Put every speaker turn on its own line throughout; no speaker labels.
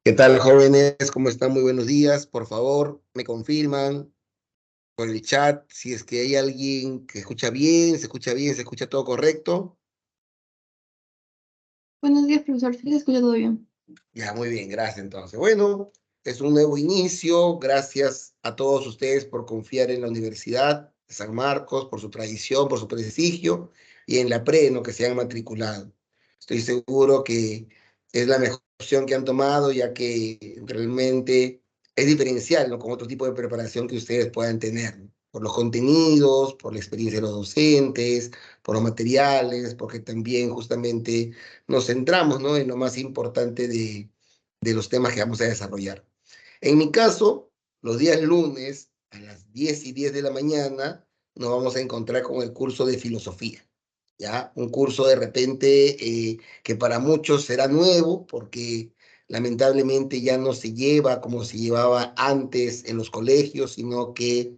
¿Qué tal, jóvenes? ¿Cómo están? Muy buenos días. Por favor, me confirman por el chat si es que hay alguien que escucha bien, se escucha bien, se escucha todo correcto.
Buenos días, profesor. Sí, se escucha todo bien.
Ya, muy bien, gracias entonces. Bueno, es un nuevo inicio. Gracias a todos ustedes por confiar en la Universidad de San Marcos, por su tradición, por su prestigio y en la PRE, ¿no? Que se han matriculado. Estoy seguro que es la mejor opción que han tomado, ya que realmente es diferencial, ¿no? Con otro tipo de preparación que ustedes puedan tener, ¿no? Por los contenidos, por la experiencia de los docentes, por los materiales, porque también justamente nos centramos, ¿no? En lo más importante de los temas que vamos a desarrollar. En mi caso, los días lunes a las 10:10 de la mañana nos vamos a encontrar con el curso de filosofía. ¿Ya? Un curso de repente que para muchos será nuevo porque lamentablemente ya no se lleva como se llevaba antes en los colegios, sino que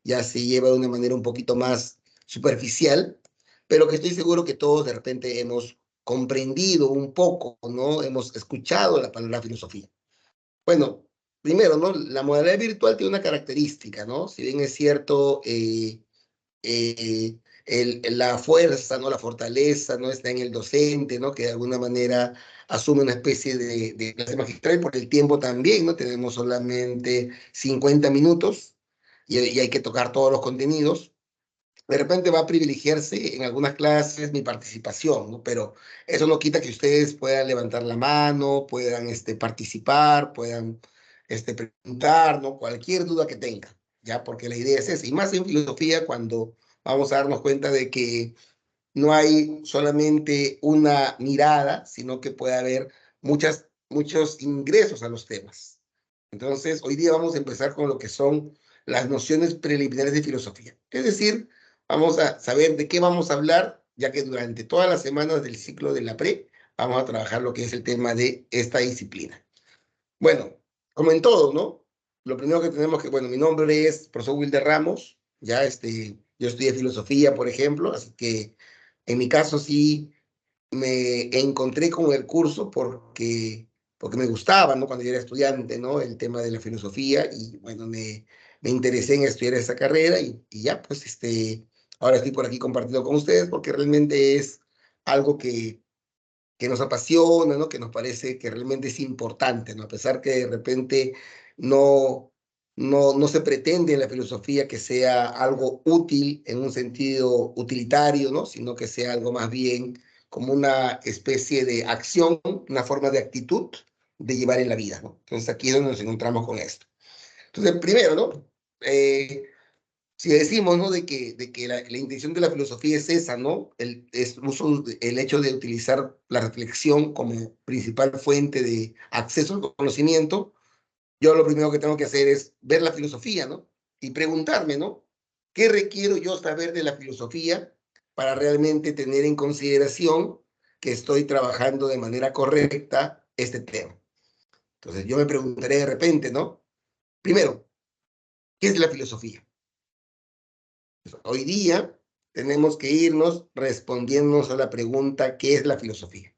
ya se lleva de una manera un poquito más superficial, pero que estoy seguro que todos de repente hemos comprendido un poco, ¿no? Hemos escuchado la palabra filosofía. Bueno, primero, ¿no? La modalidad virtual tiene una característica, ¿no? Si bien es cierto, la fuerza, ¿no? La fortaleza, ¿no? Está en el docente, ¿no? Que de alguna manera asume una especie de clase magistral por el tiempo también, ¿no? Tenemos solamente 50 minutos y hay que tocar todos los contenidos. De repente va a privilegiarse en algunas clases mi participación, ¿no? Pero eso no quita que ustedes puedan levantar la mano, puedan participar, puedan preguntar, ¿no? Cualquier duda que tengan, ¿ya? Porque la idea es esa. Y más en filosofía, cuando vamos a darnos cuenta de que no hay solamente una mirada, sino que puede haber muchos ingresos a los temas. Entonces, hoy día vamos a empezar con lo que son las nociones preliminares de filosofía. Es decir, vamos a saber de qué vamos a hablar, ya que durante todas las semanas del ciclo de la PRE vamos a trabajar lo que es el tema de esta disciplina. Bueno, como en todo, ¿no? Lo primero que tenemos que, bueno, mi nombre es profesor Wilder Ramos, ya yo estudié filosofía, por ejemplo, así que en mi caso sí me encontré con el curso porque me gustaba, ¿no? Cuando yo era estudiante, ¿no? El tema de la filosofía y bueno, me interesé en estudiar esa carrera y ya, pues ahora estoy por aquí compartiendo con ustedes porque realmente es algo que nos apasiona, ¿no? Que nos parece que realmente es importante, ¿no? A pesar que de repente no, no se pretende en la filosofía que sea algo útil en un sentido utilitario, ¿no? Sino que sea algo más bien como una especie de acción, una forma de actitud de llevar en la vida, ¿no? Entonces aquí es donde nos encontramos con esto. Entonces, primero, ¿no? Si decimos, ¿no? De que la intención de la filosofía es esa, ¿no? El hecho de utilizar la reflexión como principal fuente de acceso al conocimiento, yo lo primero que tengo que hacer es ver la filosofía, ¿no? Y preguntarme, ¿no? ¿Qué requiero yo saber de la filosofía para realmente tener en consideración que estoy trabajando de manera correcta este tema? Entonces yo me preguntaré de repente, ¿no? Primero, ¿qué es la filosofía? Hoy día tenemos que irnos respondiéndonos a la pregunta, ¿qué es la filosofía?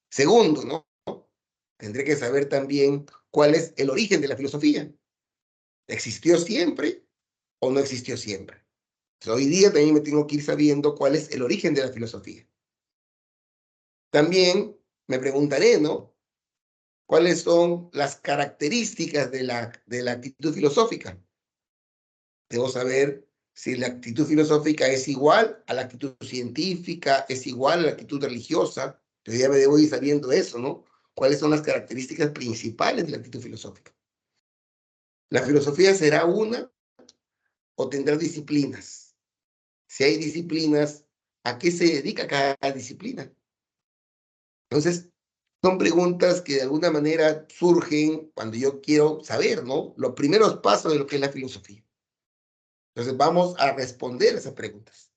Segundo, ¿no? Tendré que saber también cuál es el origen de la filosofía. ¿Existió siempre o no existió siempre? Entonces, hoy día también me tengo que ir sabiendo cuál es el origen de la filosofía. También me preguntaré, ¿no? ¿Cuáles son las características de la actitud filosófica? Debo saber si la actitud filosófica es igual a la actitud científica, es igual a la actitud religiosa. Yo ya me debo ir sabiendo eso, ¿no? ¿Cuáles son las características principales de la actitud filosófica? ¿La filosofía será una o tendrá disciplinas? Si hay disciplinas, ¿a qué se dedica cada disciplina? Entonces, son preguntas que de alguna manera surgen cuando yo quiero saber, ¿no? Los primeros pasos de lo que es la filosofía. Entonces, vamos a responder esas preguntas.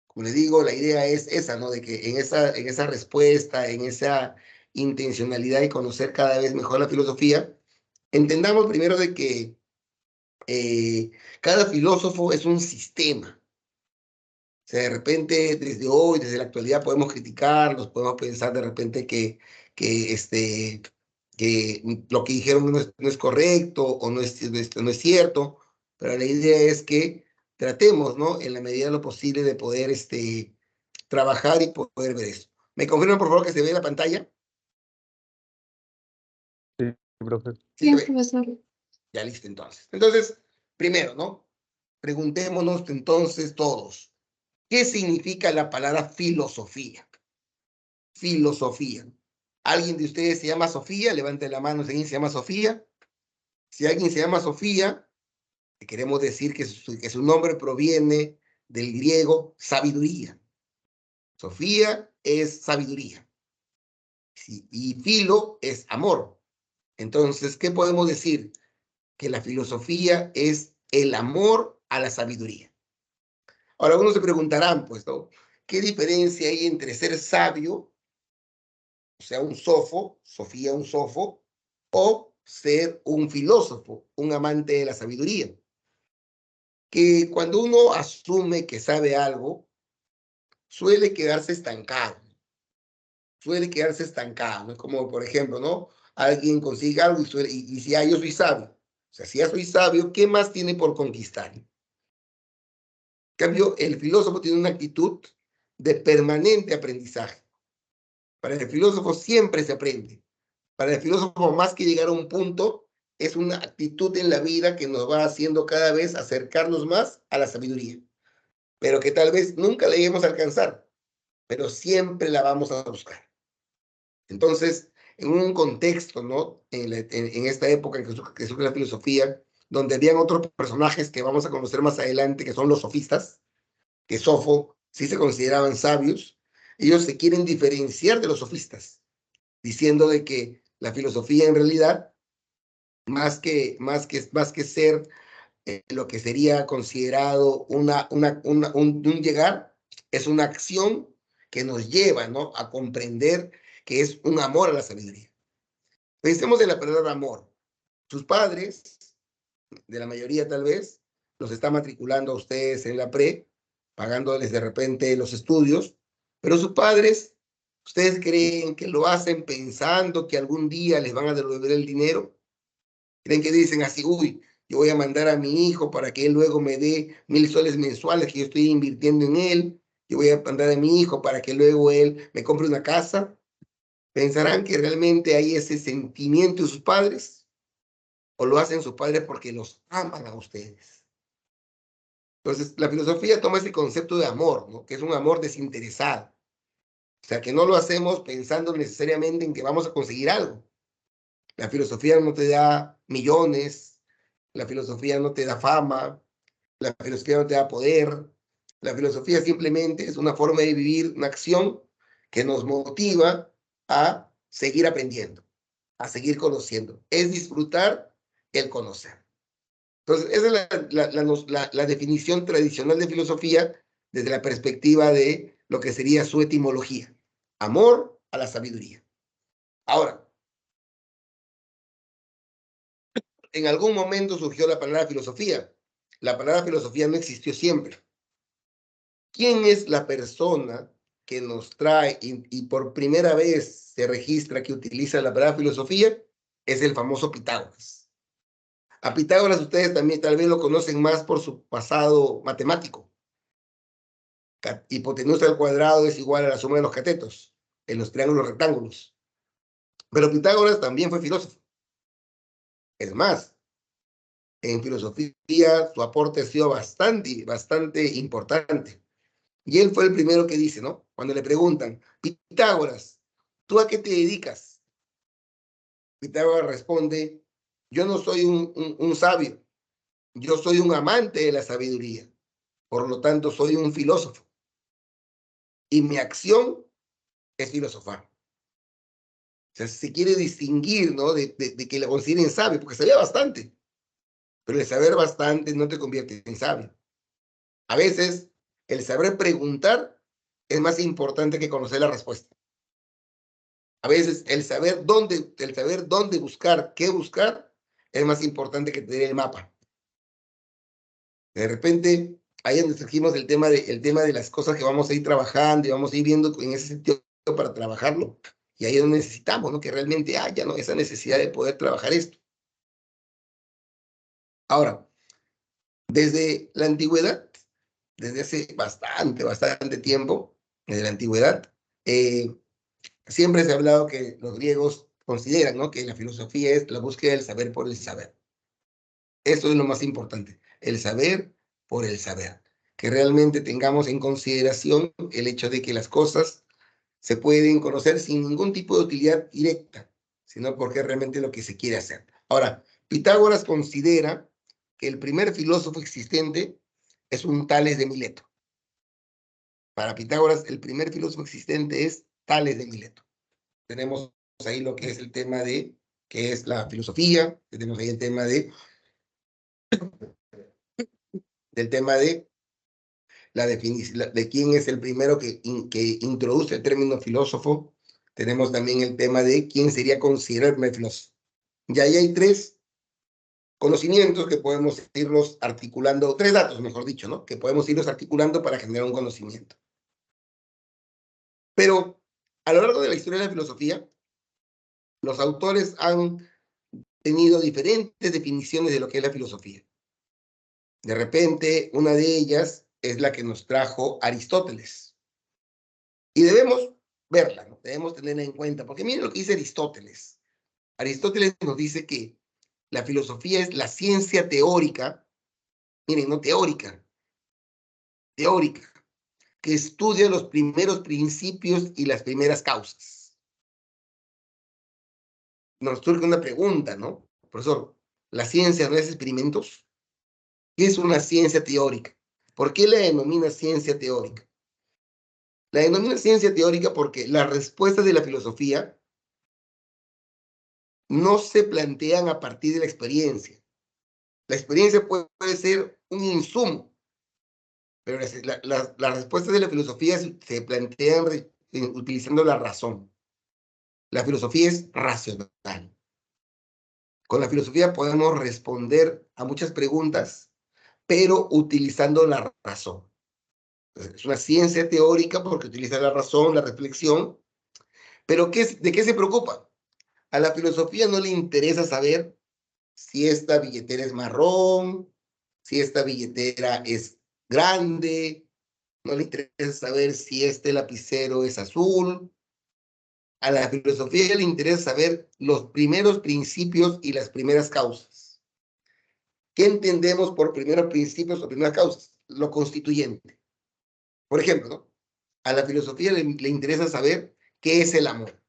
Como les digo, la idea es esa, ¿no? De que en esa respuesta, en esa intencionalidad de conocer cada vez mejor la filosofía, entendamos primero de que cada filósofo es un sistema. O sea, de repente, desde hoy, desde la actualidad, podemos criticarlos, podemos pensar de repente que que lo que dijeron no es correcto o no es cierto, pero la idea es que tratemos, ¿no? En la medida de lo posible de poder trabajar y poder ver eso. ¿Me confirman, por favor, que se ve la pantalla?
Sí, profe.
Sí se
Bien,
ve.
profesor.
Ya listo, entonces. Entonces, primero, ¿no? Preguntémonos entonces todos, ¿qué significa la palabra filosofía? Filosofía. ¿Alguien de ustedes se llama Sofía? Levante la mano si alguien se llama Sofía. Si alguien se llama Sofía, queremos decir que su nombre proviene del griego sabiduría. Sofía es sabiduría. Sí, y filo es amor. Entonces, ¿qué podemos decir? Que la filosofía es el amor a la sabiduría. Ahora, algunos se preguntarán, pues, ¿no? ¿Qué diferencia hay entre ser sabio, o sea, un sofo, Sofía, un sofo, o ser un filósofo, un amante de la sabiduría? Que cuando uno asume que sabe algo, suele quedarse estancado. Suele quedarse estancado. Es como, por ejemplo, ¿no? Alguien consigue algo y dice, yo soy sabio. O sea, si ya soy sabio, ¿qué más tiene por conquistar? En cambio, el filósofo tiene una actitud de permanente aprendizaje. Para el filósofo siempre se aprende. Para el filósofo, más que llegar a un punto, es una actitud en la vida que nos va haciendo cada vez acercarnos más a la sabiduría, pero que tal vez nunca la lleguemos a alcanzar, pero siempre la vamos a buscar. Entonces, en un contexto, ¿no? En esta época en que surge la filosofía, donde habían otros personajes que vamos a conocer más adelante, que son los sofistas, que Sofo sí se consideraban sabios, ellos se quieren diferenciar de los sofistas, diciendo de que la filosofía en realidad, más que ser lo que sería considerado un llegar, es una acción que nos lleva, ¿no? A comprender que es un amor a la sabiduría. Pensemos en la palabra amor. Sus padres, de la mayoría tal vez, los está matriculando a ustedes en la pre, pagándoles de repente los estudios, pero sus padres, ¿ustedes creen que lo hacen pensando que algún día les van a devolver el dinero? ¿Creen que dicen así, uy, yo voy a mandar a mi hijo para que él luego me dé 1,000 soles mensuales que yo estoy invirtiendo en él? Yo voy a mandar a mi hijo para que luego él me compre una casa. ¿Pensarán que realmente hay ese sentimiento de sus padres? ¿O lo hacen sus padres porque los aman a ustedes? Entonces, la filosofía toma ese concepto de amor, ¿no? Que es un amor desinteresado. O sea, que no lo hacemos pensando necesariamente en que vamos a conseguir algo. La filosofía no te da millones, la filosofía no te da fama, la filosofía no te da poder. La filosofía simplemente es una forma de vivir, una acción que nos motiva a seguir aprendiendo, a seguir conociendo. Es disfrutar el conocer. Entonces, esa es la definición tradicional de filosofía desde la perspectiva de lo que sería su etimología. Amor a la sabiduría. Ahora, en algún momento surgió la palabra filosofía. La palabra filosofía no existió siempre. ¿Quién es la persona que nos trae y por primera vez se registra que utiliza la palabra filosofía? Es el famoso Pitágoras. A Pitágoras ustedes también tal vez lo conocen más por su pasado matemático. Hipotenusa al cuadrado es igual a la suma de los catetos en los triángulos rectángulos. Pero Pitágoras también fue filósofo. Es más, en filosofía su aporte ha sido bastante importante. Y él fue el primero que dice, ¿no? Cuando le preguntan, Pitágoras, ¿tú a qué te dedicas? Pitágoras responde, yo no soy un sabio, yo soy un amante de la sabiduría, por lo tanto soy un filósofo. Y mi acción es filosofar. O sea, se quiere distinguir, ¿no? De que le consideren sabio, porque sabía bastante, pero el saber bastante no te convierte en sabio. A veces, el saber preguntar es más importante que conocer la respuesta. A veces el saber dónde buscar, qué buscar, es más importante que tener el mapa. De repente, ahí donde surgimos el tema de las cosas que vamos a ir trabajando y vamos a ir viendo en ese sentido para trabajarlo. Y ahí es donde necesitamos, ¿no? Que realmente haya, ¿no? Esa necesidad de poder trabajar esto. Ahora, desde la antigüedad, desde hace bastante tiempo, desde la antigüedad, eh, siempre se ha hablado que los griegos consideran, ¿no? Que la filosofía es la búsqueda del saber por el saber. Eso es lo más importante, el saber por el saber. Que realmente tengamos en consideración el hecho de que las cosas se pueden conocer sin ningún tipo de utilidad directa, sino porque es realmente lo que se quiere hacer. Ahora, Pitágoras considera que el primer filósofo existente es un Tales de Mileto. Para Pitágoras, el primer filósofo existente es Tales de Mileto. Tenemos ahí lo que es el tema de, que es la filosofía, tenemos ahí el tema del tema de la definición de quién es el primero que introduce el término filósofo. Tenemos también el tema de quién sería considerado el primer filósofo. Y ahí hay tres conocimientos que podemos irlos articulando, tres datos, mejor dicho, ¿no? Que podemos irlos articulando para generar un conocimiento. Pero a lo largo de la historia de la filosofía, los autores han tenido diferentes definiciones de lo que es la filosofía. De repente, una de ellas es la que nos trajo Aristóteles. Y debemos verla, ¿no? Debemos tenerla en cuenta, porque miren lo que dice Aristóteles. Aristóteles nos dice que la filosofía es la ciencia teórica, miren, no teórica, teórica, que estudia los primeros principios y las primeras causas. Nos surge una pregunta, ¿no? Profesor, ¿la ciencia no es experimentos? ¿Qué es una ciencia teórica? ¿Por qué la denomina ciencia teórica? La denomina ciencia teórica porque las respuestas de la filosofía no se plantean a partir de la experiencia. La experiencia puede ser un insumo, pero las respuestas de la filosofía se plantean utilizando la razón. La filosofía es racional. Con la filosofía podemos responder a muchas preguntas, pero utilizando la razón. Es una ciencia teórica porque utiliza la razón, la reflexión, pero ¿de qué se preocupa? A la filosofía no le interesa saber si esta billetera es marrón, si esta billetera es grande, no le interesa saber si este lapicero es azul. A la filosofía le interesa saber los primeros principios y las primeras causas. ¿Qué entendemos por primeros principios o primeras causas? Lo constituyente. Por ejemplo, ¿no? A la filosofía le interesa saber qué es el amor.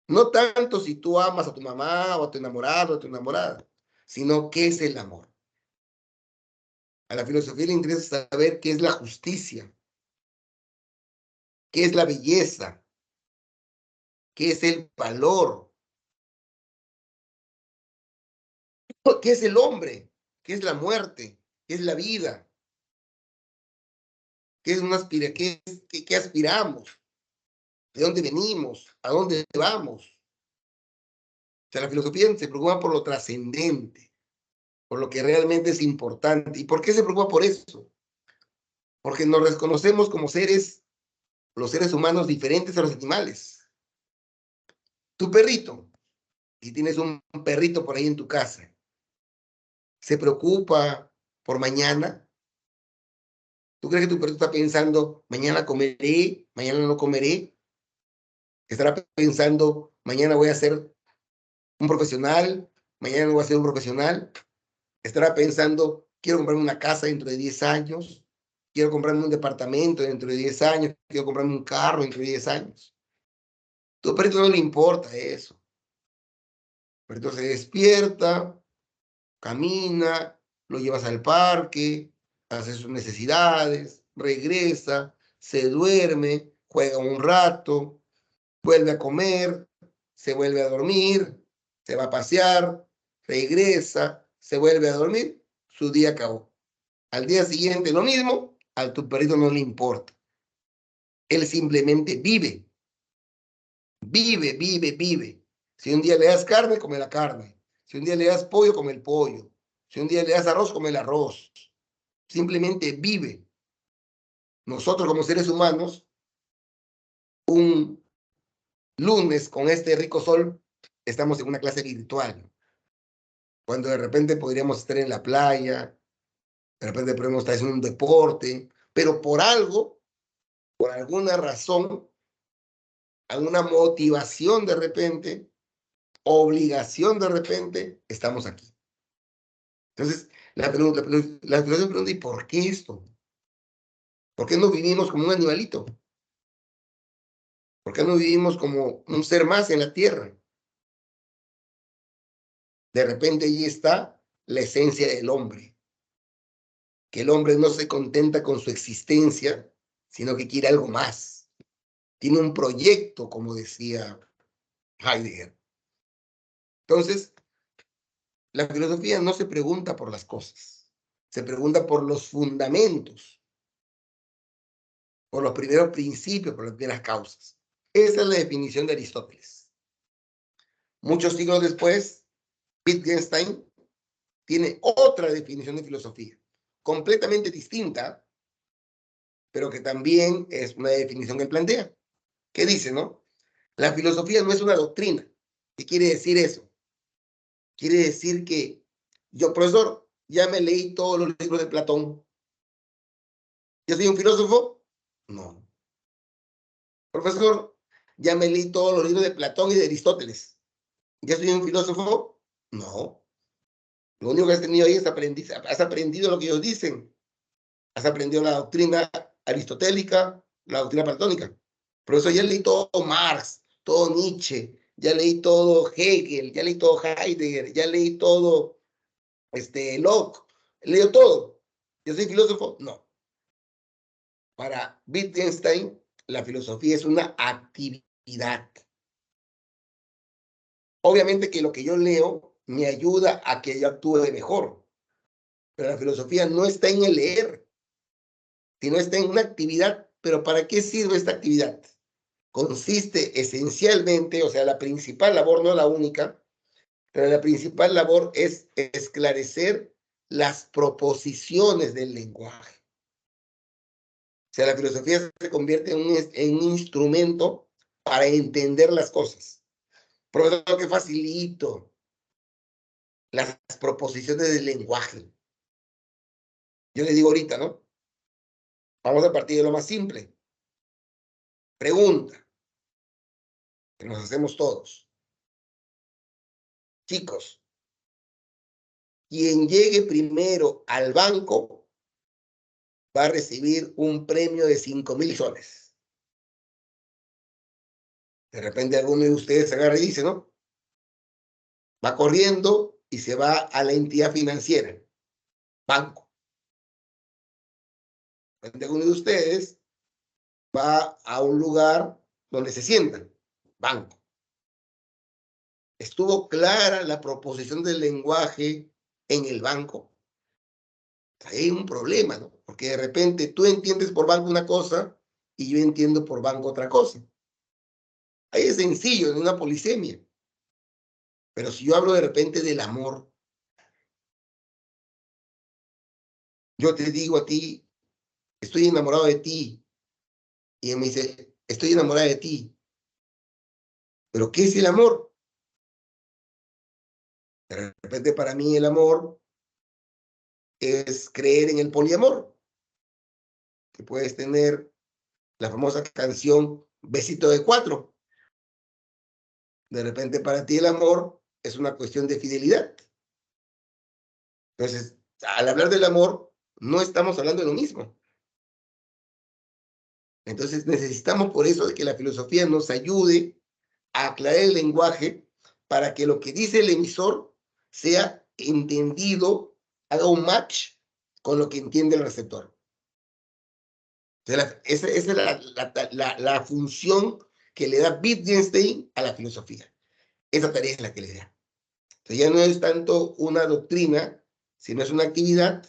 No tanto si tú amas a tu mamá o a tu enamorado o a tu enamorada, sino qué es el amor. A la filosofía le interesa saber qué es la justicia, qué es la belleza, qué es el valor, qué es el hombre, qué es la muerte, qué es la vida, qué es qué aspiramos, de dónde venimos, a dónde vamos. O sea, la filosofía se preocupa por lo trascendente, por lo que realmente es importante. ¿Y por qué se preocupa por eso? Porque nos reconocemos como seres, los seres humanos diferentes a los animales. Tu perrito, si tienes un perrito por ahí en tu casa, se preocupa por mañana. ¿Tú crees que tu perrito está pensando, mañana comeré, mañana no comeré? Estará pensando, mañana voy a ser un profesional, mañana no voy a ser un profesional. Estará pensando, quiero comprarme una casa dentro de 10 años, quiero comprarme un departamento dentro de 10 años, quiero comprarme un carro dentro de 10 años. Tu perrito no le importa eso. El perrito se despierta, camina, lo llevas al parque, hace sus necesidades, regresa, se duerme, juega un rato, vuelve a comer, se vuelve a dormir, se va a pasear, regresa, se vuelve a dormir, su día acabó. Al día siguiente lo mismo, a tu perrito no le importa. Él simplemente vive, vive. Si un día le das carne, come la carne. Si un día le das pollo, come el pollo. Si un día le das arroz, come el arroz. Simplemente vive. Nosotros como seres humanos, un lunes con este rico sol estamos en una clase virtual, cuando de repente podríamos estar en la playa, de repente podríamos estar haciendo un deporte, pero por algo, por alguna razón, alguna motivación de repente, obligación de repente, estamos aquí. Entonces, la pregunta, ¿y por qué esto? ¿Por qué no vivimos como un animalito? ¿Por qué no vivimos como un ser más en la tierra? De repente allí está la esencia del hombre, que el hombre no se contenta con su existencia, sino que quiere algo más. Tiene un proyecto, como decía Heidegger. Entonces, la filosofía no se pregunta por las cosas, se pregunta por los fundamentos, por los primeros principios, por las primeras causas. Esa es la definición de Aristóteles. Muchos siglos después, Wittgenstein tiene otra definición de filosofía, completamente distinta, pero que también es una definición que él plantea. ¿Qué dice, no? La filosofía no es una doctrina. ¿Qué quiere decir eso? Quiere decir que yo, profesor, ya me leí todos los libros de Platón. ¿Yo soy un filósofo? No. Profesor, ya me leí todos los libros de Platón y de Aristóteles. ¿Ya soy un filósofo? No. Lo único que has tenido ahí es has aprendido lo que ellos dicen. Has aprendido la doctrina aristotélica, la doctrina platónica. Por eso ya leí todo Marx, todo Nietzsche, ya leí todo Hegel, ya leí todo Heidegger, ya leí todo Locke, leo todo. ¿Yo soy filósofo? No. Para Wittgenstein, la filosofía es una actividad. Obviamente que lo que yo leo me ayuda a que yo actúe mejor, pero la filosofía no está en el leer, sino está en una actividad. ¿Pero para qué sirve esta actividad? Consiste esencialmente, o sea, la principal labor, no la única, pero la principal labor es esclarecer las proposiciones del lenguaje. O sea, la filosofía se convierte en un instrumento para entender las cosas. Profesor, que facilito las proposiciones del lenguaje. Yo le digo ahorita, ¿no? Vamos a partir de lo más simple. Pregunta que nos hacemos todos. Chicos, quien llegue primero al banco va a recibir un premio de 5,000 soles. De repente alguno de ustedes se agarra y dice, ¿no? Va corriendo y se va a la entidad financiera, banco. De repente alguno de ustedes va a un lugar donde se sientan, banco. ¿Estuvo clara la proposición del lenguaje en el banco? Hay un problema, ¿no? Porque de repente tú entiendes por banco una cosa y yo entiendo por banco otra cosa. Ahí es sencillo, es una polisemia. Pero si yo hablo de repente del amor, yo te digo a ti, estoy enamorado de ti. Y él me dice, estoy enamorada de ti. ¿Pero qué es el amor? De repente para mí el amor es creer en el poliamor. Que puedes tener la famosa canción Besito de Cuatro. De repente para ti el amor es una cuestión de fidelidad. Entonces, al hablar del amor, no estamos hablando de lo mismo. Entonces necesitamos por eso de que la filosofía nos ayude a aclarar el lenguaje para que lo que dice el emisor sea entendido, haga un match con lo que entiende el receptor. Entonces, esa es la función que le da Wittgenstein a la filosofía. Esa tarea es la que le da. Entonces ya no es tanto una doctrina, sino es una actividad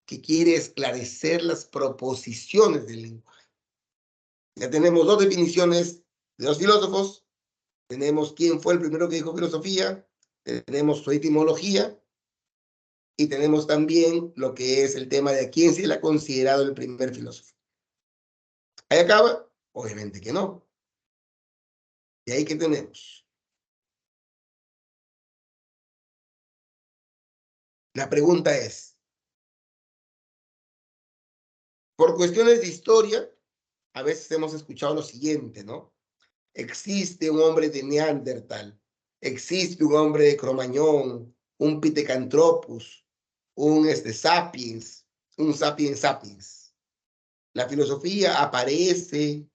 que quiere esclarecer las proposiciones del lenguaje. Ya tenemos dos definiciones de los filósofos, tenemos quién fue el primero que dijo filosofía, tenemos su etimología y tenemos también lo que es el tema de a quién se le ha considerado el primer filósofo. ¿Ahí acaba? Obviamente que no. ¿Y ahí qué tenemos? La pregunta es, por cuestiones de historia, a veces hemos escuchado lo siguiente, ¿no? Existe un hombre de Neandertal, existe un hombre de Cromañón, un Pithecanthropus, un sapiens, un sapiens sapiens. La filosofía aparece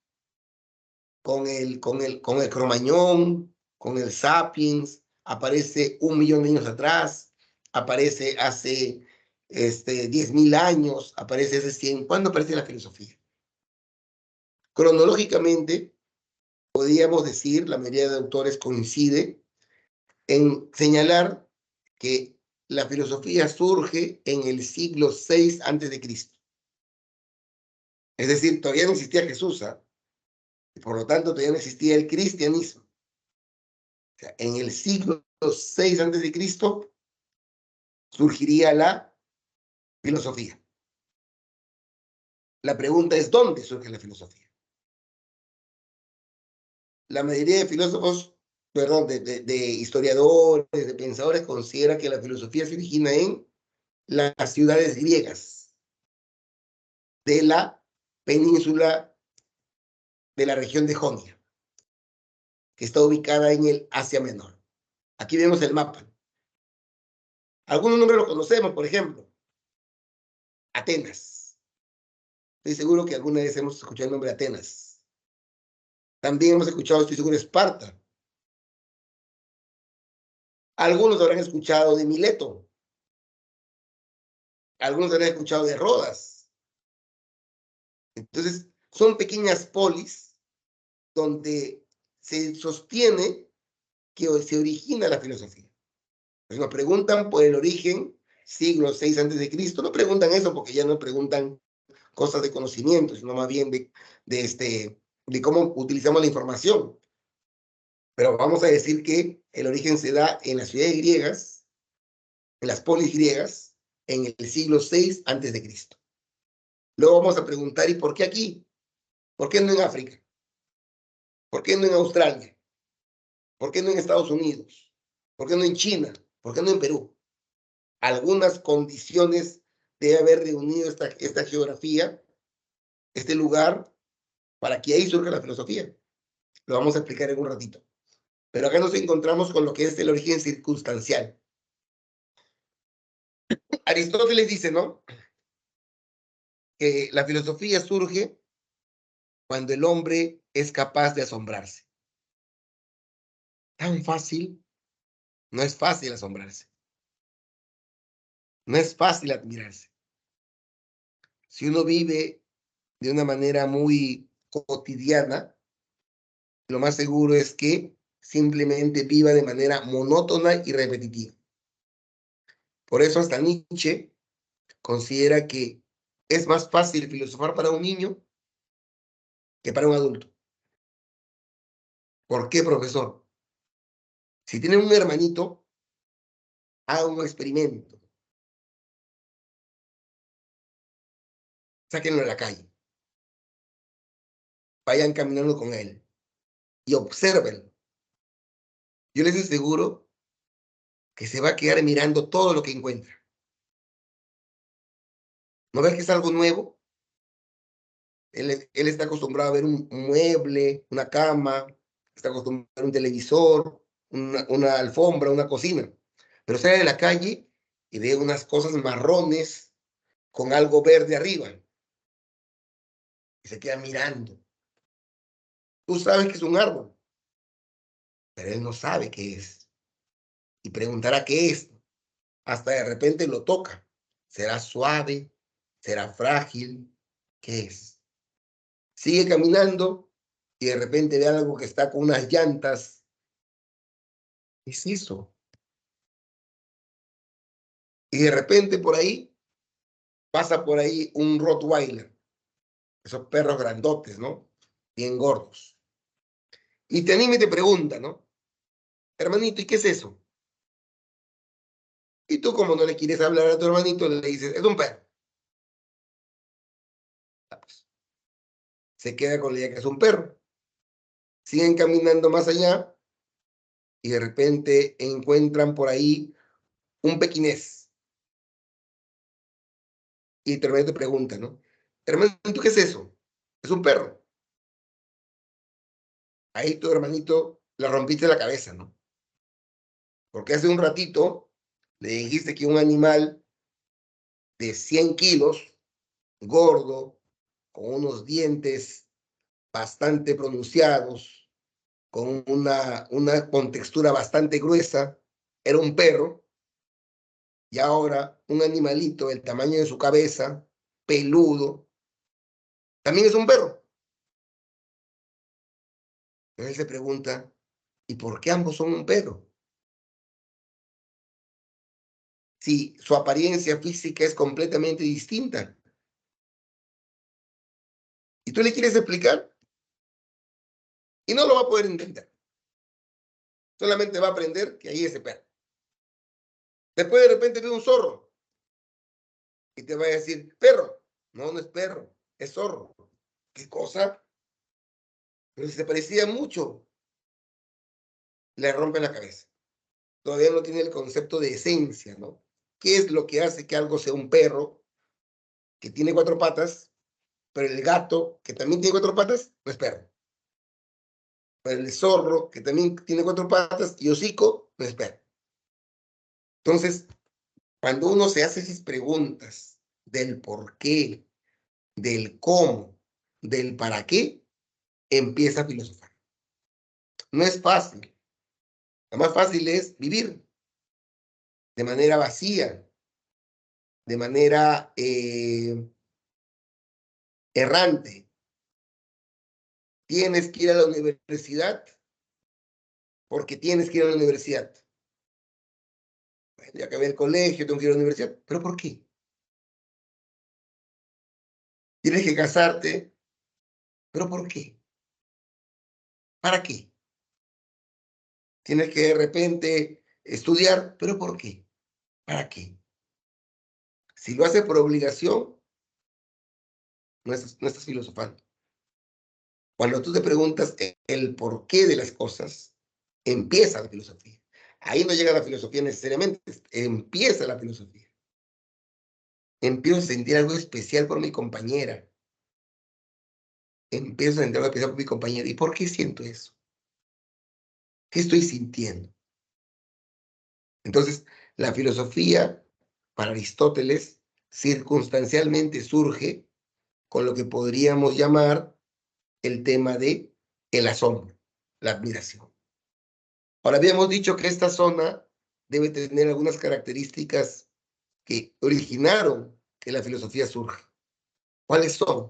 con el Cromañón, con el sapiens, aparece 1 millón de años atrás, aparece hace 10.000 años, aparece hace 100. ¿Cuándo aparece la filosofía? Cronológicamente, podríamos decir, la mayoría de autores coincide en señalar que la filosofía surge en el siglo VI antes de Cristo. Es decir, todavía no existía Jesús, ¿eh? Por lo tanto, todavía no existía el cristianismo. O sea, en el siglo VI antes de Cristo surgiría la filosofía. La pregunta es, ¿dónde surge la filosofía? La mayoría de filósofos, perdón, de historiadores, de pensadores, considera que la filosofía se origina en las ciudades griegas de la península de la región de Jonia, que está ubicada en el Asia Menor. Aquí vemos el mapa. Algunos nombres los conocemos, por ejemplo, Atenas. Estoy seguro que alguna vez hemos escuchado el nombre Atenas. También hemos escuchado, estoy seguro, Esparta. Algunos habrán escuchado de Mileto. Algunos habrán escuchado de Rodas. Entonces, son pequeñas polis donde se sostiene que se origina la filosofía. Pues nos preguntan por el origen, siglo VI antes de Cristo. No preguntan eso porque ya no preguntan cosas de conocimiento, sino más bien de cómo utilizamos la información. Pero vamos a decir que el origen se da en las ciudades griegas, en las polis griegas, en el siglo VI antes de Cristo. Luego vamos a preguntar, ¿y por qué aquí? ¿Por qué no en África? ¿Por qué no en Australia? ¿Por qué no en Estados Unidos? ¿Por qué no en China? ¿Por qué no en Perú? Algunas condiciones debe haber reunido esta geografía, este lugar, para que ahí surja la filosofía. Lo vamos a explicar en un ratito. Pero acá nos encontramos con lo que es el origen circunstancial. Aristóteles dice, ¿no? Que la filosofía surge cuando el hombre es capaz de asombrarse. Tan fácil, no es fácil asombrarse. No es fácil admirarse. Si uno vive de una manera muy cotidiana, lo más seguro es que simplemente viva de manera monótona y repetitiva. Por eso hasta Nietzsche considera que es más fácil filosofar para un niño que para un adulto. ¿Por qué, profesor? Si tiene un hermanito, haga un experimento. Sáquenlo a la calle. Vayan caminando con él y observen. Yo les aseguro que se va a quedar mirando todo lo que encuentra. ¿No ves que es algo nuevo? Él está acostumbrado a ver un mueble, una cama, está acostumbrado a ver un televisor, una alfombra, una cocina. Pero sale de la calle y ve unas cosas marrones con algo verde arriba. Y se queda mirando. Tú sabes que es un árbol, pero él no sabe qué es. Y preguntará qué es. Hasta de repente lo toca. ¿Será suave? ¿Será frágil? ¿Qué es? Sigue caminando y de repente ve algo que está con unas llantas. ¿Qué es eso? Y de repente por ahí pasa por ahí un Rottweiler. Esos perros grandotes, ¿no? Bien gordos. Y te anima y te pregunta, ¿no? Hermanito, ¿y qué es eso? Y tú, como no le quieres hablar a tu hermanito, le dices, es un perro. Se queda con la idea que es un perro. Siguen caminando más allá y de repente encuentran por ahí un pequinés. Y tu hermano te pregunta, ¿no? Hermano, ¿tú qué es eso? Es un perro. Ahí tu hermanito le rompiste la cabeza, ¿no? Porque hace un ratito le dijiste que un animal de 100 kilos, gordo, con unos dientes bastante pronunciados, con una contextura bastante gruesa, era un perro, y ahora un animalito del tamaño de su cabeza, peludo, también es un perro. Entonces él se pregunta, ¿y por qué ambos son un perro? Si su apariencia física es completamente distinta. Y tú le quieres explicar y no lo va a poder entender. Solamente va a aprender que ahí es ese perro. Después de repente ve un zorro y te va a decir, perro. No, no es perro, es zorro. ¿Qué cosa? Pero si se parecía mucho, le rompe la cabeza. Todavía no tiene el concepto de esencia, ¿no? ¿Qué es lo que hace que algo sea un perro que tiene 4 patas, pero el gato que también tiene 4 patas no es perro? Pero el zorro que también tiene 4 patas y hocico no es perro. Entonces, cuando uno se hace esas preguntas del por qué, del cómo, del para qué, empieza a filosofar. No es fácil. Lo más fácil es vivir de manera vacía, de manera errante. Tienes que ir a la universidad porque tienes que ir a la universidad. Bueno, ya acabé el colegio, tengo que ir a la universidad. ¿Pero por qué? Tienes que casarte. ¿Pero por qué? ¿Para qué? Tienes que de repente estudiar. ¿Pero por qué? ¿Para qué? Si lo haces por obligación, no estás filosofando. Cuando tú te preguntas el porqué de las cosas, empieza la filosofía. Ahí no llega la filosofía necesariamente, empieza la filosofía. Empiezo a sentir algo especial por mi compañera. Empiezo a sentir algo especial por mi compañera. ¿Y por qué siento eso? ¿Qué estoy sintiendo? Entonces, la filosofía, para Aristóteles, circunstancialmente surge con lo que podríamos llamar el tema de el asombro, la admiración. Ahora habíamos dicho que esta zona debe tener algunas características que originaron que la filosofía surja. ¿Cuáles son?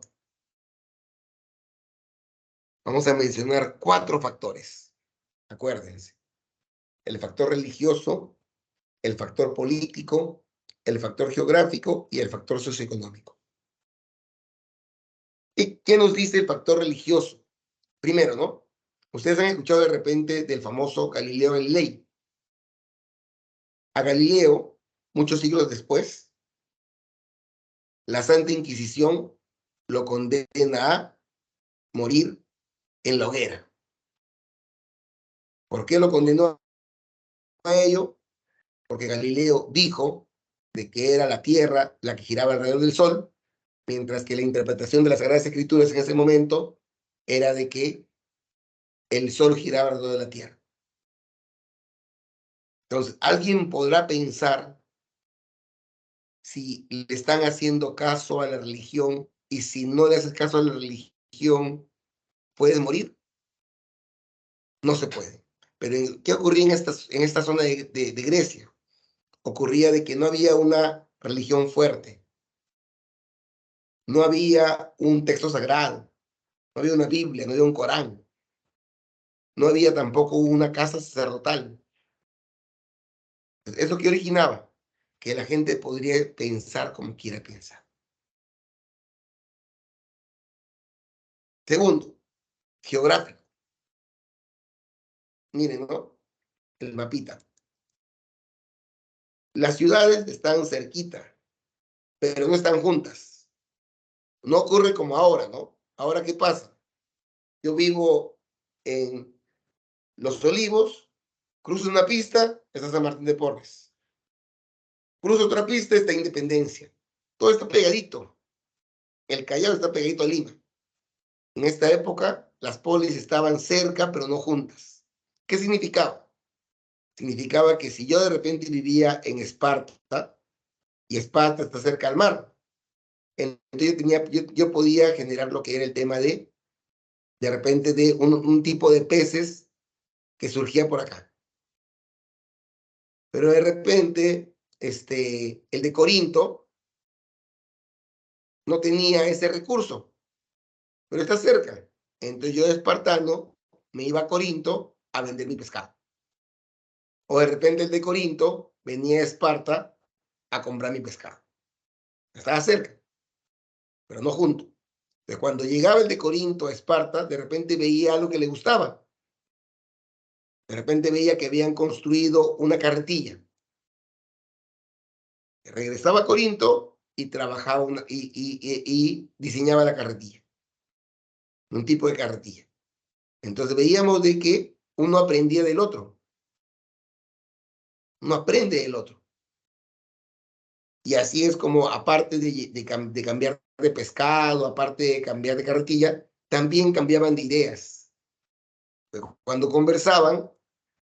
Vamos a mencionar 4 factores. Acuérdense. El factor religioso, el factor político, el factor geográfico y el factor socioeconómico. ¿Y qué nos dice el factor religioso? Primero, ¿no? Ustedes han escuchado de repente del famoso Galileo Galilei. A Galileo, muchos siglos después, la Santa Inquisición lo condena a morir en la hoguera. ¿Por qué lo condenó a ello? Porque Galileo dijo de que era la Tierra la que giraba alrededor del Sol, mientras que la interpretación de las Sagradas Escrituras en ese momento era de que el Sol giraba alrededor de la Tierra. Entonces, alguien podrá pensar si le están haciendo caso a la religión y si no le haces caso a la religión, ¿puedes morir? No se puede. Pero ¿qué ocurría en esta zona de Grecia? Ocurría de que no había una religión fuerte, no había un texto sagrado, no había una Biblia, no había un Corán, no había tampoco una casa sacerdotal. ¿Eso qué originaba? Que la gente podría pensar como quiera pensar. Segundo, geográfico. Miren, ¿no? El mapita. Las ciudades están cerquita, pero no están juntas. No ocurre como ahora, ¿no? Ahora, ¿qué pasa? Yo vivo en Los Olivos, cruzo una pista, está San Martín de Porres. Cruzo otra pista, está Independencia. Todo está pegadito. El Callao está pegadito a Lima. En esta época, las polis estaban cerca, pero no juntas. ¿Qué significaba? Significaba que si yo de repente vivía en Esparta, y Esparta está cerca al mar, entonces yo podía generar lo que era el tema de repente, de un tipo de peces que surgía por acá. Pero de repente, el de Corinto no tenía ese recurso, pero está cerca. Entonces yo de espartano me iba a Corinto a vender mi pescado. O de repente el de Corinto venía a Esparta a comprar mi pescado. Estaba cerca, pero no junto. Entonces cuando llegaba el de Corinto a Esparta, de repente veía algo que le gustaba. De repente veía que habían construido una carretilla. Regresaba a Corinto y trabajaba y diseñaba la carretilla. Un tipo de carretilla. Entonces veíamos de que uno aprendía del otro. Uno aprende del otro. Y así es como, aparte de cambiar de pescado, aparte de cambiar de carretilla, también cambiaban de ideas. Pero cuando conversaban,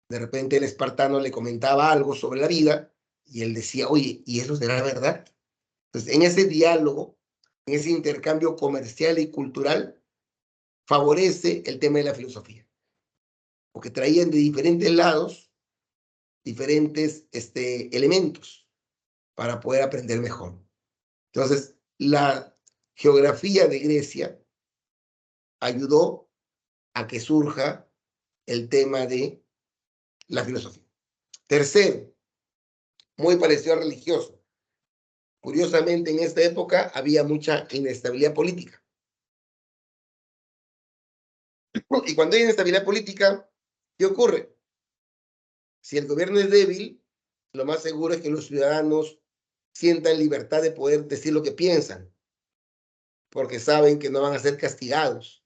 de repente el espartano le comentaba algo sobre la vida y él decía, oye, ¿y eso será verdad? Entonces, en ese diálogo, en ese intercambio comercial y cultural, favorece el tema de la filosofía. Porque traían de diferentes lados diferentes elementos para poder aprender mejor. Entonces, la geografía de Grecia ayudó a que surja el tema de la filosofía. Tercero, muy parecido al religioso. Curiosamente, en esta época había mucha inestabilidad política. Y cuando hay inestabilidad política, ¿qué ocurre? Si el gobierno es débil, lo más seguro es que los ciudadanos sientan libertad de poder decir lo que piensan, porque saben que no van a ser castigados.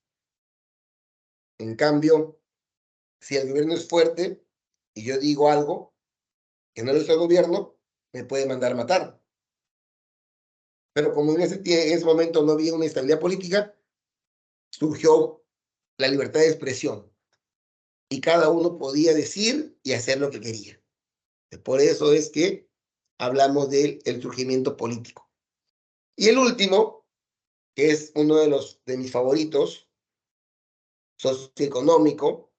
En cambio, si el gobierno es fuerte y yo digo algo que no lo hizo el gobierno, me puede mandar a matar. Pero como en ese momento no había una estabilidad política, surgió la libertad de expresión y cada uno podía decir y hacer lo que quería. Por eso es que hablamos del surgimiento político. Y el último, que es uno de mis favoritos, socioeconómico,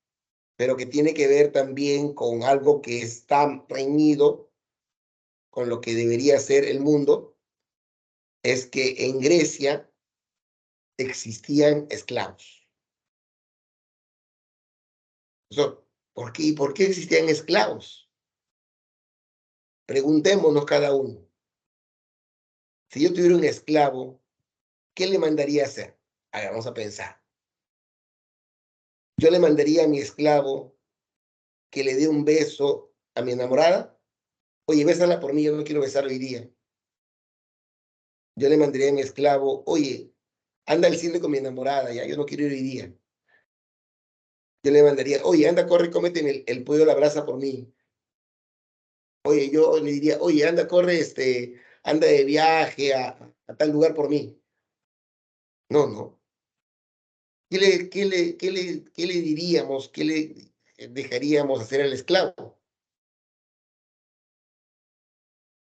pero que tiene que ver también con algo que está reñido con lo que debería ser el mundo, es que en Grecia existían esclavos. ¿Por qué existían esclavos? Preguntémonos cada uno. Si yo tuviera un esclavo, ¿qué le mandaría a hacer? Vamos a pensar. Yo le mandaría a mi esclavo que le dé un beso a mi enamorada. Oye, bésala por mí, yo no quiero besar hoy día. Yo le mandaría a mi esclavo, oye, anda al cine con mi enamorada, ya, yo no quiero ir hoy día. Yo le mandaría, oye, anda, corre, cómete el pollo a la brasa por mí. Oye, yo le diría, oye, anda, corre, anda de viaje a tal lugar por mí. No, no. ¿Qué le diríamos? ¿Qué le dejaríamos hacer al esclavo?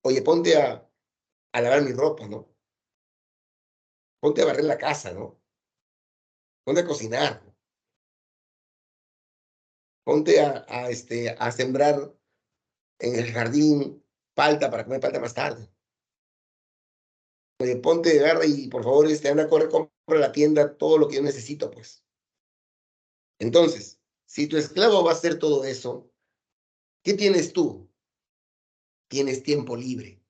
Oye, ponte a lavar mi ropa, ¿no? Ponte a barrer la casa, ¿no? Ponte a cocinar. Ponte a sembrar en el jardín palta para comer palta más tarde. Oye, ponte de garra y por favor, anda a correr, compra la tienda todo lo que yo necesito, pues. Entonces, si tu esclavo va a hacer todo eso, ¿qué tienes tú? Tienes tiempo libre.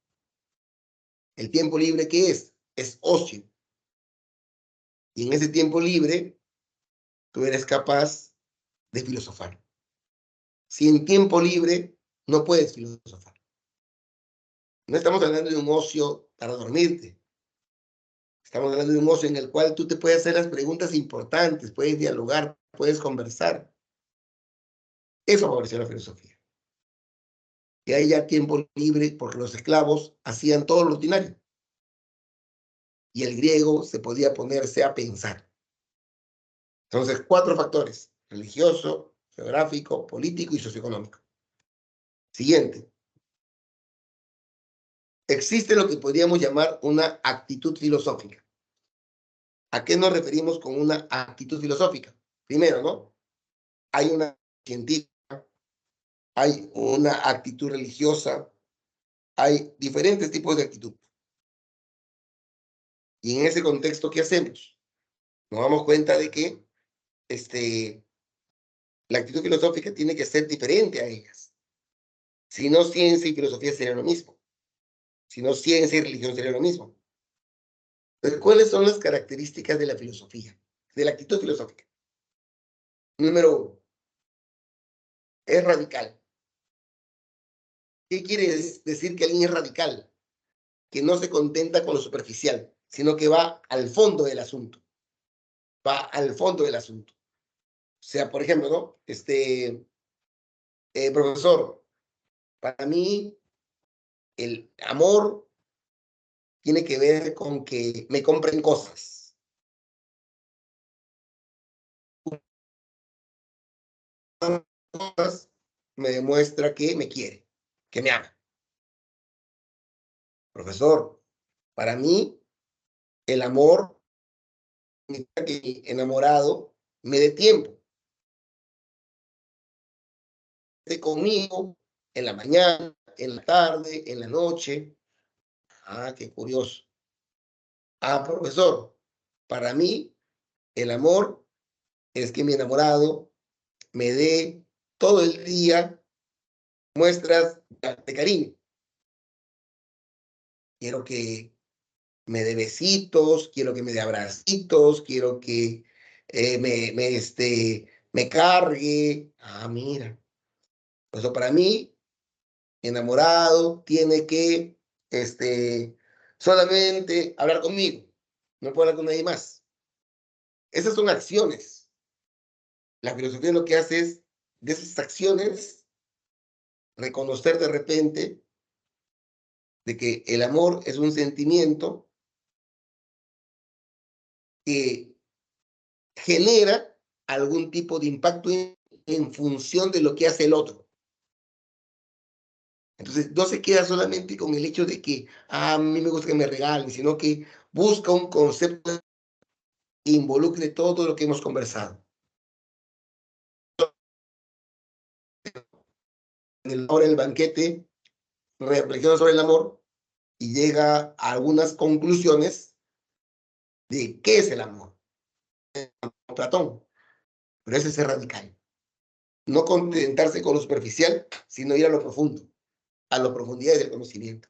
¿El tiempo libre qué es? Es ocio. Y en ese tiempo libre, tú eres capaz de filosofar. Si en tiempo libre no puedes filosofar. No estamos hablando de un ocio para dormirte. Estamos hablando de un ocio en el cual tú te puedes hacer las preguntas importantes, puedes dialogar, puedes conversar. Eso favoreció la filosofía. Que haya tiempo libre porque los esclavos hacían todo lo rutinario. Y el griego se podía ponerse a pensar. Entonces, 4 factores: religioso, geográfico, político y socioeconómico. Siguiente. Existe lo que podríamos llamar una actitud filosófica. ¿A qué nos referimos con una actitud filosófica? Primero, ¿no? Hay una científica, hay una actitud religiosa, hay diferentes tipos de actitud. Y en ese contexto, ¿qué hacemos? Nos damos cuenta de que la actitud filosófica tiene que ser diferente a ellas. Si no, ciencia y filosofía serían lo mismo. Si no, ciencia y religión serían lo mismo. Entonces, ¿cuáles son las características de la filosofía? De la actitud filosófica. Número 1, es radical. ¿Qué quiere decir que alguien es radical? Que no se contenta con lo superficial, sino que va al fondo del asunto. Va al fondo del asunto. O sea, por ejemplo, ¿no? Profesor, para mí el amor tiene que ver con que me compren cosas. Cosas me demuestra que me quiere, que me ama. Profesor, para mí el amor significa que el enamorado me dé tiempo. Esté conmigo en la mañana, en la tarde, en la noche. Ah, qué curioso. Ah, profesor, para mí el amor es que mi enamorado me dé todo el día muestras de cariño. Quiero que me dé besitos, quiero que me dé abracitos, quiero que me cargue. Ah, mira. Eso para mí, enamorado, tiene que solamente hablar conmigo. No puedo hablar con nadie más. Esas son acciones. La filosofía lo que hace es, de esas acciones, reconocer de repente de que el amor es un sentimiento que genera algún tipo de impacto en función de lo que hace el otro. Entonces, no se queda solamente con el hecho de que a mí me gusta que me regalen, sino que busca un concepto que involucre todo lo que hemos conversado. Ahora en el banquete reflexiona sobre el amor y llega a algunas conclusiones de qué es el amor. Platón, pero ese es ser radical. No contentarse con lo superficial, sino ir a lo profundo, a las profundidades del conocimiento.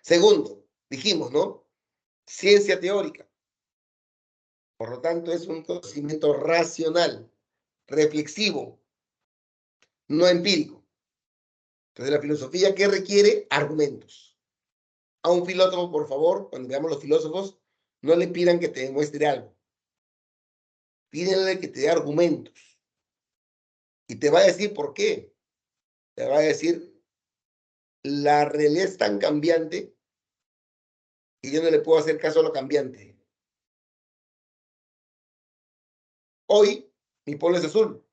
Segundo, dijimos, ¿no? Ciencia teórica. Por lo tanto, es un conocimiento racional, reflexivo, no empírico. Entonces, la filosofía, ¿qué requiere? Argumentos. A un filósofo, por favor, cuando veamos los filósofos, no le pidan que te demuestre algo. Pídenle que te dé argumentos. Y te va a decir por qué. Te va a decir, la realidad es tan cambiante que yo no le puedo hacer caso a lo cambiante. Hoy, mi polo es azul.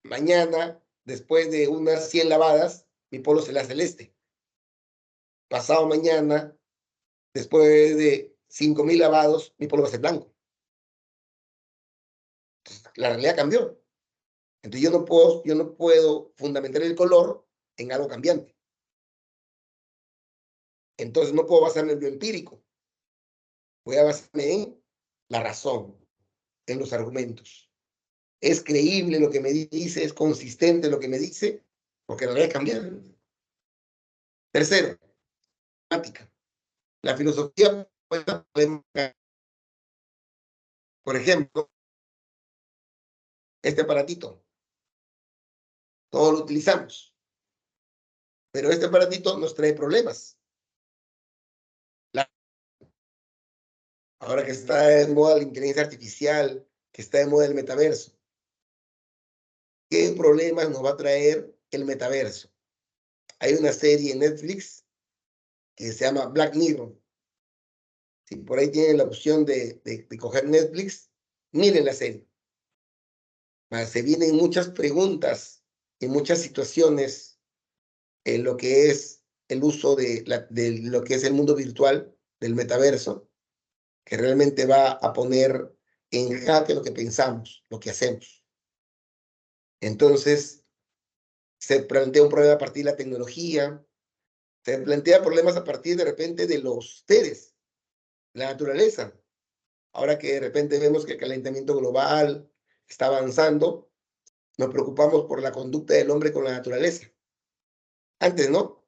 Mañana, después de unas 100 lavadas, mi polo será celeste. Pasado mañana, después de 5,000 lavados, mi polo va a ser blanco. Entonces, la realidad cambió. Entonces yo no puedo fundamentar el color en algo cambiante. Entonces no puedo basarme en lo empírico. Voy a basarme en la razón, en los argumentos. Es creíble lo que me dice, es consistente lo que me dice, porque la realidad cambia. Tercero, matemática. La filosofía puede, por ejemplo, este aparatito. Todos lo utilizamos. Pero este aparatito nos trae problemas. Ahora que está en moda la inteligencia artificial, que está de moda el metaverso. ¿Qué problemas nos va a traer el metaverso? Hay una serie en Netflix que se llama Black Mirror. Si por ahí tienen la opción de coger Netflix, miren la serie. Se vienen muchas preguntas y muchas situaciones en lo que es el uso de lo que es el mundo virtual, del metaverso, que realmente va a poner en jaque lo que pensamos, lo que hacemos. Entonces, se plantea un problema a partir de la tecnología, se plantea problemas a partir de repente de los seres, la naturaleza. Ahora que de repente vemos que el calentamiento global está avanzando, nos preocupamos por la conducta del hombre con la naturaleza. Antes no,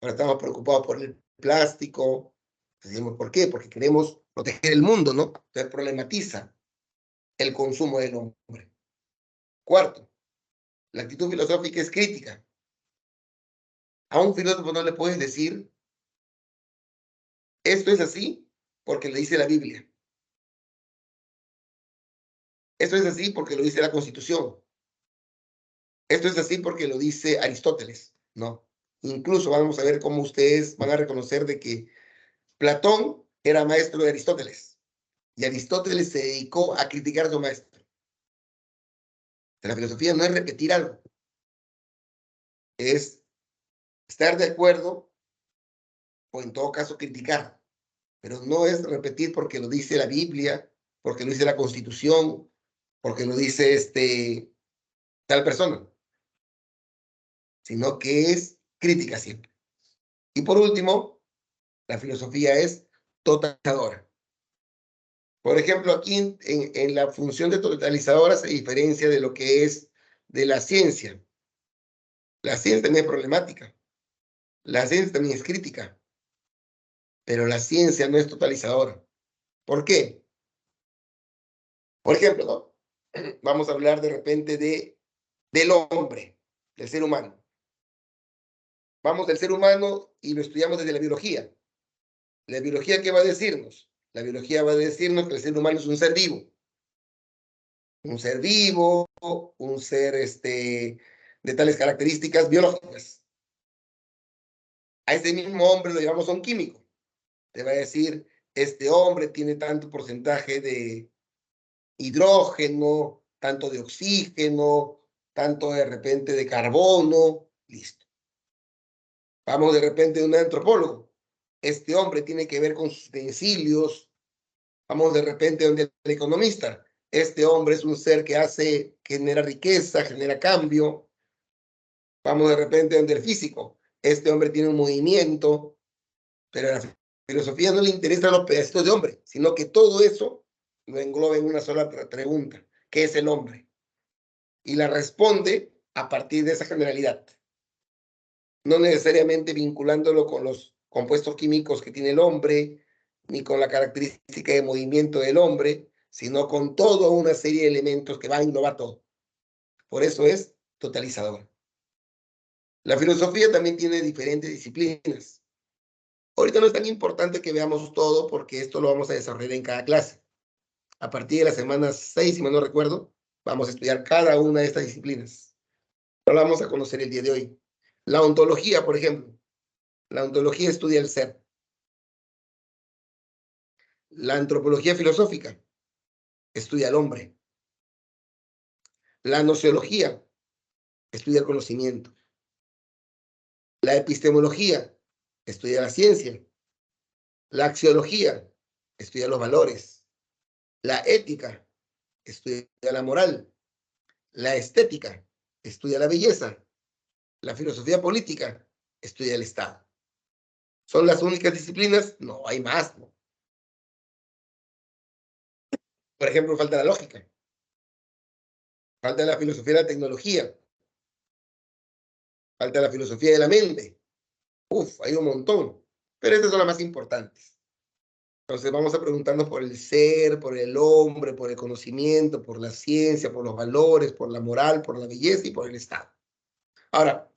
ahora estamos preocupados por el plástico. Decimos, ¿por qué? Porque queremos proteger el mundo, ¿no? Entonces problematiza el consumo del hombre. Cuarto, la actitud filosófica es crítica. A un filósofo no le puedes decir, esto es así porque lo dice la Biblia. Esto es así porque lo dice la Constitución. Esto es así porque lo dice Aristóteles. No. Incluso vamos a ver cómo ustedes van a reconocer de que Platón era maestro de Aristóteles y Aristóteles se dedicó a criticar a su maestro. La filosofía no es repetir algo, es estar de acuerdo o en todo caso criticar, pero no es repetir porque lo dice la Biblia, porque lo dice la Constitución, porque lo dice tal persona, sino que es crítica siempre. Y por último, la filosofía es totalizadora. Por ejemplo, aquí en la función de totalizadora se diferencia de lo que es de la ciencia. La ciencia también es problemática, la ciencia también es crítica, pero la ciencia no es totalizadora. ¿Por qué? Por ejemplo, ¿no? Vamos a hablar de repente del hombre, del ser humano. Vamos del ser humano y lo estudiamos desde la biología. ¿La biología qué va a decirnos? La biología va a decirnos que el ser humano es un ser vivo. Un ser vivo, un ser de tales características biológicas. A ese mismo hombre lo llamamos a un químico. Te va a decir, este hombre tiene tanto porcentaje de hidrógeno, tanto de oxígeno, tanto de repente de carbono, listo. Vamos de repente de un antropólogo. Este hombre tiene que ver con sus utensilios. Vamos de repente donde el economista. Este hombre es un ser que genera riqueza, genera cambio. Vamos de repente donde el físico. Este hombre tiene un movimiento, pero a la filosofía no le interesan los pedacitos de hombre, sino que todo eso lo engloba en una sola pregunta. ¿Qué es el hombre? Y la responde a partir de esa generalidad. No necesariamente vinculándolo con los compuestos químicos que tiene el hombre, ni con la característica de movimiento del hombre, sino con toda una serie de elementos que va a englobar todo. Por eso es totalizador. La filosofía también tiene diferentes disciplinas. Ahorita no es tan importante que veamos todo porque esto lo vamos a desarrollar en cada clase. A partir de la semana 6, si mal no recuerdo, vamos a estudiar cada una de estas disciplinas. No la vamos a conocer el día de hoy. La ontología, por ejemplo. La ontología estudia el ser. La antropología filosófica estudia al hombre. La nociología estudia el conocimiento. La epistemología estudia la ciencia. La axiología estudia los valores. La ética estudia la moral. La estética estudia la belleza. La filosofía política estudia el Estado. ¿Son las únicas disciplinas? No, hay más, ¿no? Por ejemplo, falta la lógica. Falta la filosofía de la tecnología. Falta la filosofía de la mente. Uf, hay un montón. Pero estas son las más importantes. Entonces vamos a preguntarnos por el ser, por el hombre, por el conocimiento, por la ciencia, por los valores, por la moral, por la belleza y por el Estado. Ahora,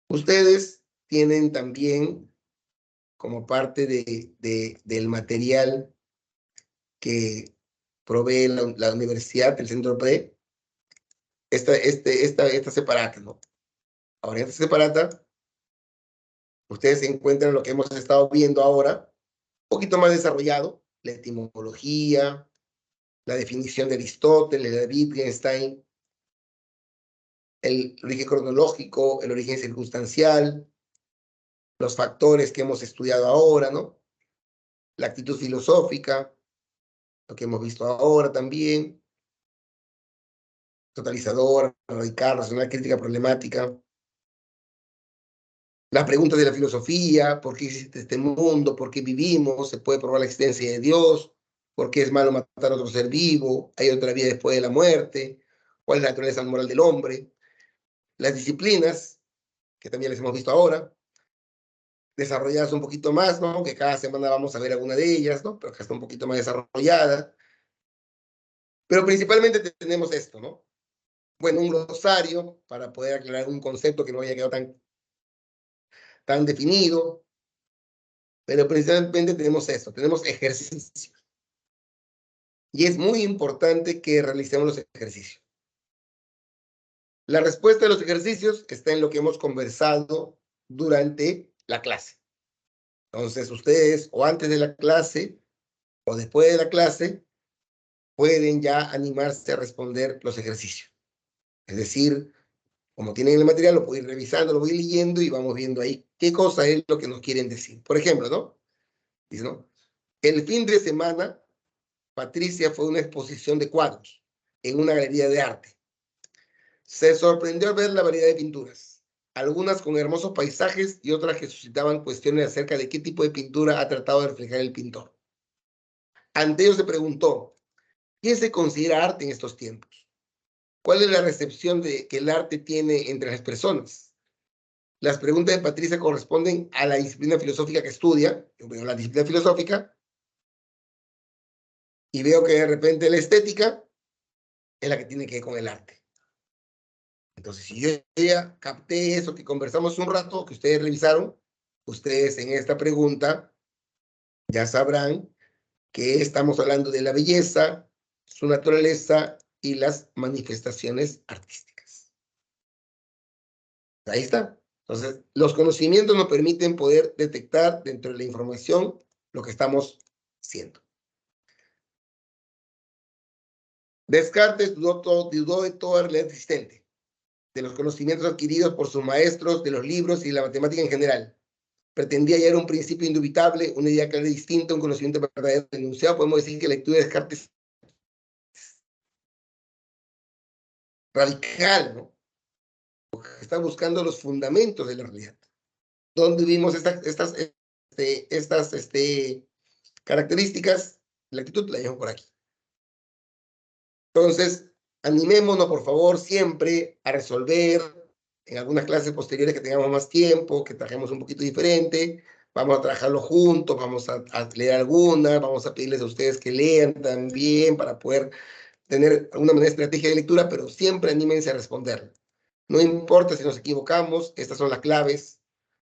ustedes tienen también como parte del material que provee la universidad, el centro pre, esta separata, ¿no? Ahora, en esta separata, ustedes encuentran lo que hemos estado viendo ahora, un poquito más desarrollado, la etimología, la definición de Aristóteles, de Wittgenstein, el origen cronológico, el origen circunstancial, los factores que hemos estudiado ahora, ¿no? La actitud filosófica, lo que hemos visto ahora también, totalizador, radical, racional, crítica, problemática, las preguntas de la filosofía, ¿por qué existe este mundo? ¿Por qué vivimos? ¿Se puede probar la existencia de Dios? ¿Por qué es malo matar a otro ser vivo? ¿Hay otra vida después de la muerte? ¿Cuál es la naturaleza moral del hombre? Las disciplinas, que también les hemos visto ahora, desarrolladas un poquito más, ¿no? Que cada semana vamos a ver alguna de ellas, ¿no? Pero que está un poquito más desarrollada. Pero principalmente tenemos esto, ¿no? Bueno, un glosario para poder aclarar un concepto que no haya quedado tan definido. Pero principalmente tenemos esto, tenemos ejercicios. Y es muy importante que realicemos los ejercicios. La respuesta de los ejercicios está en lo que hemos conversado durante la clase. Entonces, ustedes o antes de la clase o después de la clase pueden ya animarse a responder los ejercicios. Es decir, como tienen el material, lo puedo ir revisando, lo voy leyendo y vamos viendo ahí qué cosa es lo que nos quieren decir. Por ejemplo, ¿no? Dice, ¿no? El fin de semana, Patricia fue a una exposición de cuadros en una galería de arte. Se sorprendió al ver la variedad de pinturas, algunas con hermosos paisajes y otras que suscitaban cuestiones acerca de qué tipo de pintura ha tratado de reflejar el pintor. Ante ello se preguntó, ¿qué se considera arte en estos tiempos? ¿Cuál es la recepción que el arte tiene entre las personas? Las preguntas de Patricia corresponden a la disciplina filosófica que estudia. Yo veo la disciplina filosófica y veo que de repente la estética es la que tiene que ver con el arte. Entonces, si yo ya capté eso que conversamos un rato, que ustedes revisaron, ustedes en esta pregunta ya sabrán que estamos hablando de la belleza, su naturaleza y las manifestaciones artísticas. Ahí está. Entonces, los conocimientos nos permiten poder detectar dentro de la información lo que estamos haciendo. Descartes dudó de toda realidad existente, de los conocimientos adquiridos por sus maestros, de los libros y la matemática en general. Pretendía hallar un principio indubitable, una idea clara y distinta, un conocimiento verdadero enunciado. Podemos decir que la lectura de Descartes radical, ¿no? Está buscando los fundamentos de la realidad. ¿Dónde vimos estas características? La actitud la dejo por aquí. Entonces, animémonos, por favor, siempre a resolver en algunas clases posteriores que tengamos más tiempo, que trabajemos un poquito diferente. Vamos a trabajarlo juntos, vamos a leer algunas, vamos a pedirles a ustedes que lean también para poder tener alguna manera de estrategia de lectura, pero siempre anímense a responder. No importa si nos equivocamos, estas son las claves.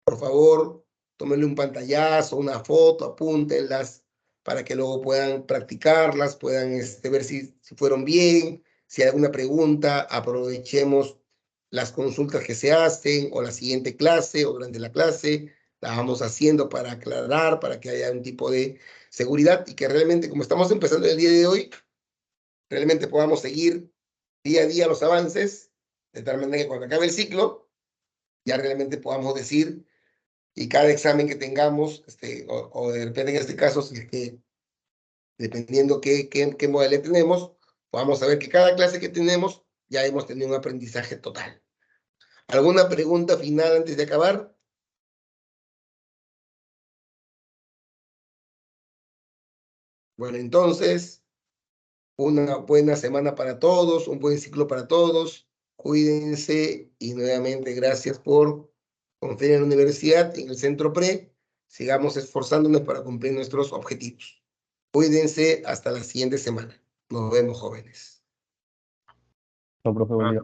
Por favor, tómenle un pantallazo, una foto, apúntenlas para que luego puedan practicarlas, puedan ver si fueron bien, si hay alguna pregunta, aprovechemos las consultas que se hacen o la siguiente clase o durante la clase, la vamos haciendo para aclarar, para que haya un tipo de seguridad y que realmente, como estamos empezando el día de hoy, realmente podamos seguir día a día los avances, de tal manera que cuando acabe el ciclo, ya realmente podamos decir y cada examen que tengamos, o de repente en este caso, si es que, dependiendo qué modalidad tenemos, podamos saber que cada clase que tenemos ya hemos tenido un aprendizaje total. ¿Alguna pregunta final antes de acabar? Bueno, entonces, una buena semana para todos, un buen ciclo para todos. Cuídense y nuevamente gracias por confiar en la universidad, en el Centro Pre. Sigamos esforzándonos para cumplir nuestros objetivos. Cuídense hasta la siguiente semana. Nos vemos, jóvenes.
No, profe, buen día.